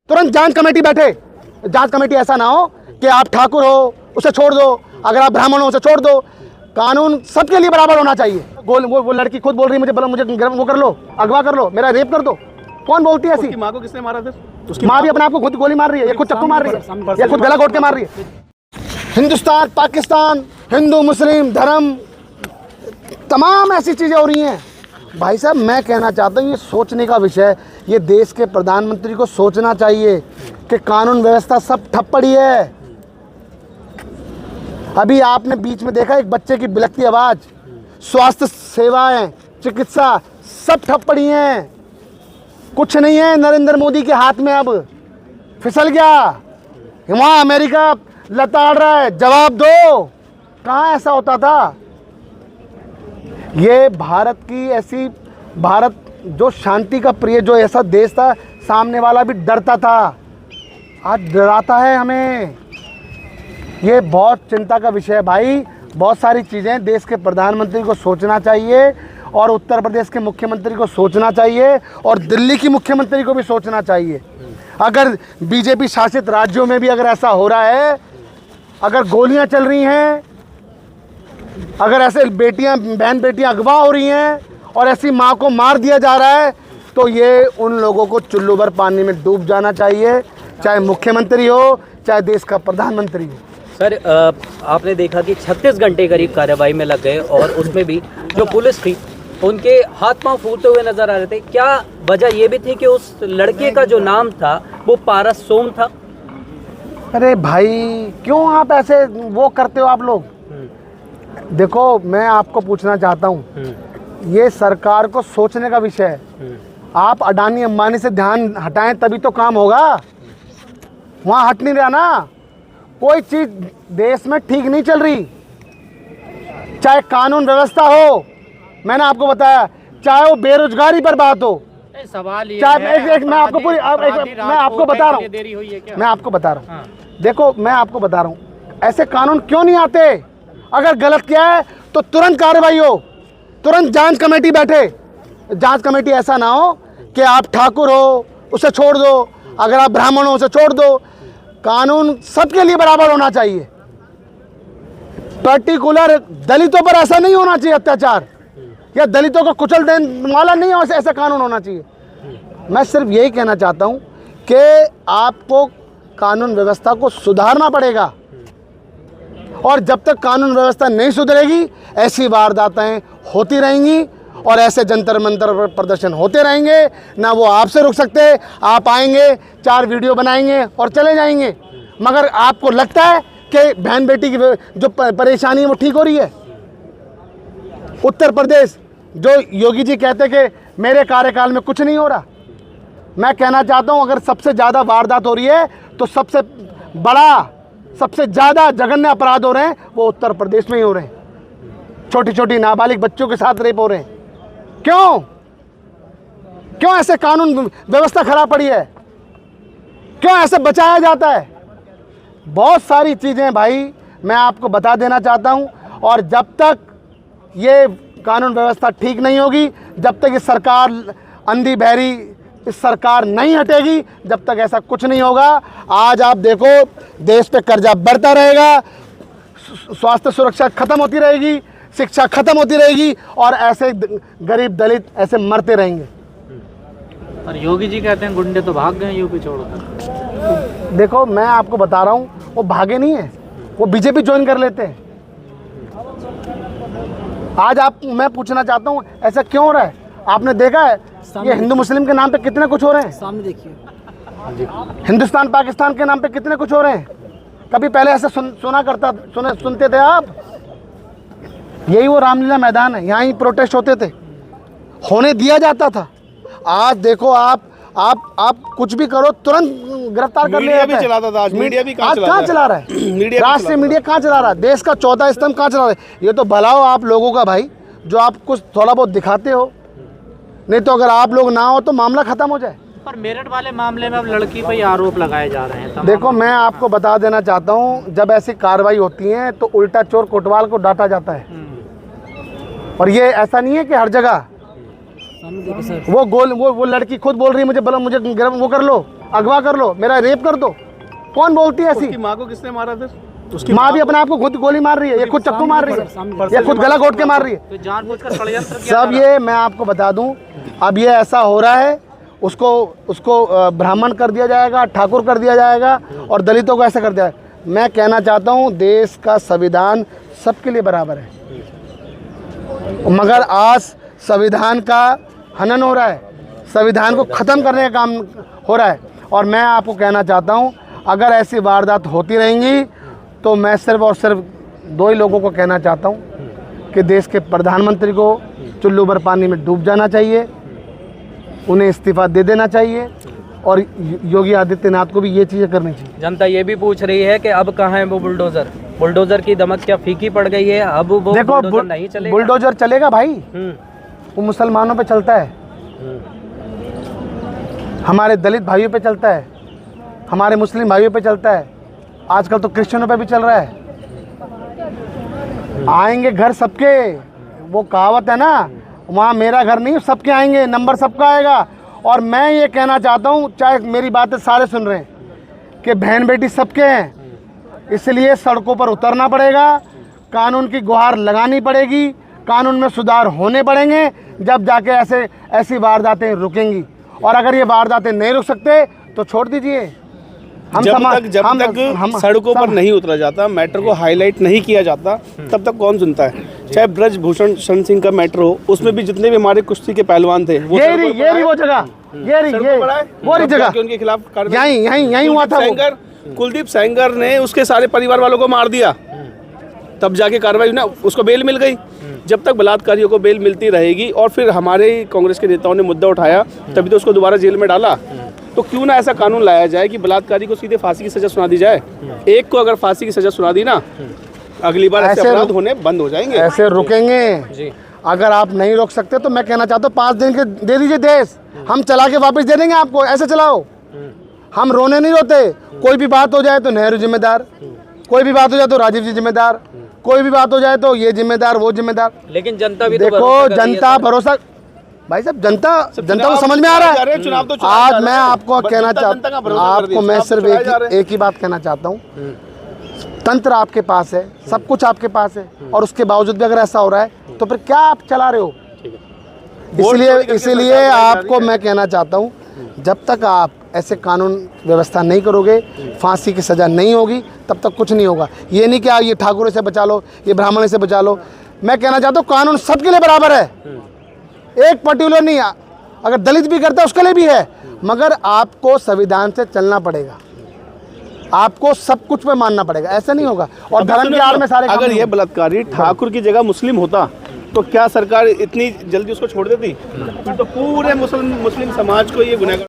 तुरंत जांच कमेटी बैठे। जांच कमेटी ऐसा ना हो कि आप ठाकुर हो उसे छोड़ दो, अगर आप ब्राह्मण हो उसे छोड़ दो। कानून सबके लिए बराबर होना चाहिए। वो लड़की खुद बोल रही मुझे वो कर लो, अगवा कर लो, मेरा रेप कर दो। कौन बोलती है ऐसी? उसकी माँ को किसने मारा? फिर उसकी माँ भी अपने आप को खुद गोली मार रही है, ये खुद चक्कू मार रही है, ये खुद गला घोट के मार रही है। हिंदुस्तान, पाकिस्तान, हिंदू मुस्लिम धर्म, तमाम ऐसी चीज़ें हो रही हैं। भाई साहब, मैं कहना चाहता हूँ ये सोचने का विषय, ये देश के प्रधानमंत्री को सोचना चाहिए कि कानून व्यवस्था सब ठप पड़ी है। अभी आपने बीच में देखा एक बच्चे की बिलखती आवाज़, स्वास्थ्य सेवाएं, चिकित्सा सब ठप पड़ी हैं। कुछ नहीं है नरेंद्र मोदी के हाथ में, अब फिसल गया। वहाँ अमेरिका लताड़ रहा है, जवाब दो। कहाँ ऐसा होता था? ये भारत की ऐसी, भारत जो शांति का प्रिय, जो ऐसा देश था, सामने वाला भी डरता था, आज डराता है हमें। ये बहुत चिंता का विषय है भाई। बहुत सारी चीज़ें देश के प्रधानमंत्री को सोचना चाहिए, और उत्तर प्रदेश के मुख्यमंत्री को सोचना चाहिए, और दिल्ली की मुख्यमंत्री को भी सोचना चाहिए। अगर बीजेपी शासित राज्यों में भी अगर ऐसा हो रहा है, अगर गोलियां चल रही हैं, अगर ऐसे बहन बेटियां अगवा हो रही हैं, और ऐसी माँ को मार दिया जा रहा है, तो ये उन लोगों को चुल्लू भर पानी में डूब जाना चाहिए, चाहे मुख्यमंत्री हो, चाहे देश का प्रधानमंत्री हो। सर, आपने देखा कि 36 घंटे करीब कार्रवाई में लग गए, और उसमें भी जो पुलिस थी उनके हाथ पांव फूलते हुए नजर आ रहे थे। क्या वजह ये भी थी कि उस लड़के का जो नाम था वो पारस सोम था? अरे भाई, क्यों आप ऐसे वो करते हो आप लोग? देखो, मैं आपको पूछना चाहता हूँ, ये सरकार को सोचने का विषय है। आप अडानी अंबानी से ध्यान हटाएं तभी तो काम होगा। वहाँ हट नहीं रहा ना, कोई चीज़ देश में ठीक नहीं चल रही। चाहे कानून व्यवस्था हो, मैंने आपको बताया, चाहे वो बेरोजगारी पर बात हो, सवाल ये चाहे है, मैं आपको पूरी मैं आपको बता रहा हूँ, मैं आपको बता रहा हूँ। देखो, मैं आपको बता रहा हूँ, ऐसे कानून क्यों नहीं आते? अगर गलत किया है तो तुरंत कार्रवाई हो, तुरंत जांच कमेटी बैठे। जांच कमेटी ऐसा ना हो कि आप ठाकुर हो उसे छोड़ दो, अगर आप ब्राह्मण हो उसे छोड़ दो। कानून सबके लिए बराबर होना चाहिए। पर्टिकुलर दलितों पर ऐसा नहीं होना चाहिए अत्याचार, या दलितों को कुचल देने वाला नहीं हो, ऐसा कानून होना चाहिए। मैं सिर्फ यही कहना चाहता हूँ कि आपको कानून व्यवस्था को सुधारना पड़ेगा, और जब तक कानून व्यवस्था नहीं सुधरेगी, ऐसी वारदातें होती रहेंगी, और ऐसे जंतर मंतर पर प्रदर्शन होते रहेंगे। ना वो आपसे रुक सकते, आप आएंगे, 4 वीडियो बनाएंगे और चले जाएंगे। मगर आपको लगता है कि बहन बेटी की जो परेशानी है वो ठीक हो रही है? उत्तर प्रदेश, जो योगी जी कहते कि मेरे कार्यकाल में कुछ नहीं हो रहा, मैं कहना चाहता हूं, अगर सबसे ज़्यादा वारदात हो रही है तो सबसे बड़ा, सबसे ज़्यादा जघन्य अपराध हो रहे हैं वो उत्तर प्रदेश में ही हो रहे हैं। छोटी छोटी नाबालिग बच्चों के साथ रेप हो रहे हैं। क्यों? क्यों ऐसे कानून व्यवस्था खराब पड़ी है? क्यों ऐसे बचाया जाता है? बहुत सारी चीज़ें भाई मैं आपको बता देना चाहता हूं, और जब तक ये कानून व्यवस्था ठीक नहीं होगी, जब तक ये सरकार अंधी बहरी, इस सरकार नहीं हटेगी, जब तक ऐसा कुछ नहीं होगा। आज आप देखो, देश पे कर्जा बढ़ता रहेगा, स्वास्थ्य सुरक्षा खत्म होती रहेगी, शिक्षा खत्म होती रहेगी, और ऐसे गरीब दलित ऐसे मरते रहेंगे। और योगी जी कहते हैं गुंडे तो भाग गए यूपी छोड़कर। देखो, मैं आपको बता रहा हूँ, वो भागे नहीं है, वो बीजेपी ज्वाइन कर लेते हैं। आज मैं पूछना चाहता हूँ, ऐसा क्यों हो रहा है? आपने देखा है ये हिंदू मुस्लिम के नाम पे कितने कुछ हो रहे हैं? सामने देखिए, हिंदुस्तान पाकिस्तान के नाम पे कितने कुछ हो रहे हैं। कभी पहले ऐसे सुनते थे आप? यही वो रामलीला मैदान है, यहाँ ही प्रोटेस्ट होते थे, होने दिया जाता था। आज देखो, आप कुछ भी करो तुरंत गिरफ्तार कर लिया जाता है। चलाता था, आज मीडिया भी आज कहाँ चला रहा है? राष्ट्रीय मीडिया कहाँ चला रहा है? देश का 14 स्तंभ कहाँ चला रहा है? ये तो भला हो आप लोगों का भाई, जो आप कुछ थोड़ा बहुत दिखाते हो, नहीं तो अगर आप लोग ना हो तो मामला खत्म हो जाए। पर मेरठ वाले मामले में अब लड़की पर आरोप लगाए जा रहे हैं। देखो, मैं आपको बता देना चाहता हूँ, जब ऐसी कार्रवाई होती है तो उल्टा चोर कोतवाल को डांटा जाता है। और ये ऐसा नहीं है कि हर जगह वो लड़की खुद बोल रही है मुझे वो कर लो, अगवा कर लो, मेरा रेप कर दो। कौन बोलती है ऐसी? उसकी माँ को किसने मारा फिर? उसकी माँ भी अपने आप को खुद गोली मार रही है, ये खुद चक्कू मार रही है, ये खुद गला घोट के मार रही है। तो जानबूझकर षड्यंत्र किया सब ये मैं आपको बता दूं, अब ये ऐसा हो रहा है, उसको ब्राह्मण कर दिया जाएगा, ठाकुर कर दिया जाएगा और दलितों को ऐसा कर दिया। मैं कहना चाहता हूं देश का संविधान सबके लिए बराबर है, मगर आज संविधान का हनन हो रहा है, संविधान को ख़त्म करने का काम हो रहा है। और मैं आपको कहना चाहता हूं अगर ऐसी वारदात होती रहेंगी तो मैं सिर्फ और सिर्फ दो ही लोगों को कहना चाहता हूं कि देश के प्रधानमंत्री को चुल्लू भर पानी में डूब जाना चाहिए, उन्हें इस्तीफा दे देना चाहिए और योगी आदित्यनाथ को भी ये चीज़ें करनी चाहिए। जनता ये भी पूछ रही है कि अब कहाँ है वो बुलडोजर की दमक क्या फीकी पड़ गई है? अब वो देखो बुलडोजर नहीं चलेगा। बुलडोजर चलेगा भाई, वो मुसलमानों पे चलता है, हमारे दलित भाइयों पे चलता है, हमारे मुस्लिम भाइयों पे चलता है, आजकल तो क्रिश्चियनों पे भी चल रहा है। आएंगे घर सबके, वो कहावत है ना, वहाँ मेरा घर नहीं सबके आएंगे, नंबर सबका आएगा। और मैं ये कहना चाहता हूँ, चाहे मेरी बातें सारे सुन रहे हैं, कि बहन बेटी सबके हैं, इसलिए सड़कों पर उतरना पड़ेगा, कानून की गुहार लगानी पड़ेगी, कानून में सुधार होने पड़ेंगे, जब जाके ऐसी वारदातें रुकेंगी। और अगर ये वारदातें नहीं रुक सकते तो छोड़ दीजिए। जब तक सड़कों पर नहीं उतरा जाता, मैटर को हाईलाइट नहीं किया जाता, तब तक कौन सुनता है? चाहे ब्रजभूषण शरण सिंह का मैटर हो, उसमें भी जितने भी हमारे कुश्ती के पहलवान थे वो वो जगह, वो जगह उनके खिलाफ यहीं हुआ था। कुलदीप सेंगर ने उसके सारे परिवार वालों को मार दिया, तब जाके कार्रवाई ना, उसको बेल मिल गई। जब तक बलात्कारियों को बेल मिलती रहेगी, और फिर हमारे कांग्रेस के नेताओं ने मुद्दा उठाया, तभी तो उसको दोबारा जेल में डाला। तो क्यों ना ऐसा कानून लाया जाए कि बलात्कारी को सीधे फांसी की सजा सुना दी जाए। एक को अगर फांसी की सजा सुना दी ना, अगली बार ऐसे अपराध होने बंद हो जाएंगे, ऐसे रुकेंगे। अगर आप नहीं रोक सकते तो मैं कहना चाहता हूँ 5 दिन के दे दीजिए देश, हम चला के वापस दे देंगे आपको, ऐसे चलाओ। हम रोने नहीं रोते, कोई भी बात हो जाए तो नेहरू जिम्मेदार, कोई भी बात हो जाए तो राजीव जी जिम्मेदार, कोई भी बात हो जाए तो ये जिम्मेदार वो जिम्मेदार। लेकिन जनता भी देखो, जनता भरोसा, भाई साहब जनता को समझ में आ रहा है। आज मैं आपको कहना चाहता हूँ, आपको मैं सिर्फ एक ही बात कहना चाहता हूँ, तंत्र आपके पास है, सब कुछ आपके पास है, और उसके बावजूद भी अगर ऐसा हो रहा है तो फिर क्या आप चला रहे हो? इसीलिए आपको मैं कहना चाहता हूँ, जब तक आप ऐसे कानून व्यवस्था नहीं करोगे, फांसी की सज़ा नहीं होगी, तब तक कुछ नहीं होगा। ये नहीं कि आप ये ठाकुरों से बचा लो, ये ब्राह्मणों से बचा लो। मैं कहना चाहता हूँ कानून सबके लिए बराबर है, एक पर्टिकुलर नहीं। अगर दलित भी करता है उसके लिए भी है, मगर आपको संविधान से चलना पड़ेगा, आपको सब कुछ पे मानना पड़ेगा, ऐसा नहीं होगा। और धर्म के आड़ में सारे अगर ये बलात्कारी ठाकुर की जगह मुस्लिम होता तो क्या सरकार इतनी जल्दी उसको छोड़ देती? फिर तो पूरे मुस्लिम समाज को ये गुनहगार